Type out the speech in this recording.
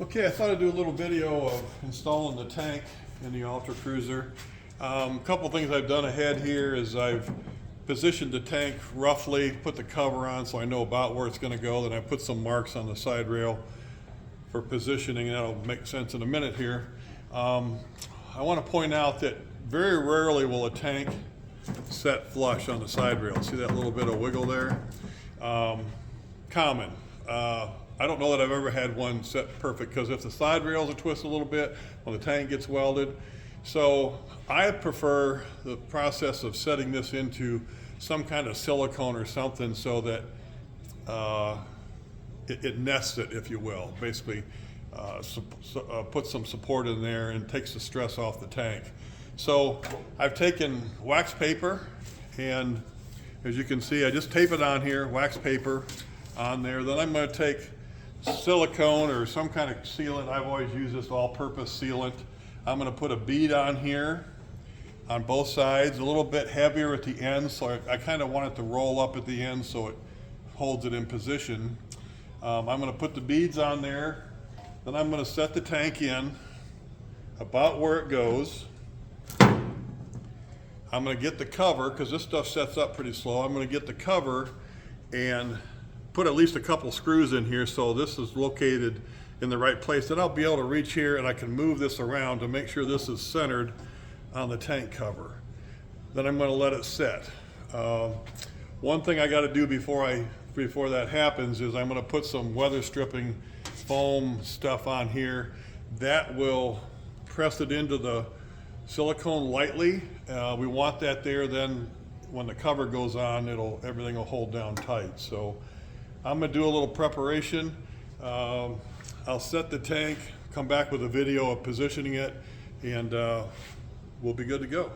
Okay, I thought I'd do a little video of installing the tank in the Ultra Cruiser. A couple things I've done ahead here is I've positioned the tank roughly, put the cover on so I know about where it's going to go. Then I put some marks on the side rail for positioning, and that'll make sense in a minute here. I want to point out that very rarely will a tank set flush on the side rail. See that little bit of wiggle there? Common. I don't know that I've ever had one set perfect, because if the side rails are twisted a little bit when the tank gets welded. So I prefer the process of setting this into some kind of silicone or something so that it nests it, if you will. Basically put some support in there and takes the stress off the tank. So I've taken wax paper, and as you can see, I just tape it on here, wax paper on there. Then I'm going to take silicone or some kind of sealant. I've always used this all-purpose sealant. I'm going to put a bead on here on both sides, a little bit heavier at the end, so I kind of want it to roll up at the end so it holds it in position. I'm going to put the beads on there. Then I'm going to set the tank in about where it goes. I'm going to get the cover, because this stuff sets up pretty slow. I'm going to get the cover and put at least a couple screws in here so this is located in the right place. Then I'll be able to reach here and I can move this around to make sure this is centered on the tank cover. Then I'm going to let it set. One thing I got to do before that happens is I'm going to put some weather stripping foam stuff on here. That will press it into the silicone lightly. We want that there, then when the cover goes on, everything will hold down tight. So I'm going to do a little preparation. I'll set the tank, come back with a video of positioning it, and we'll be good to go.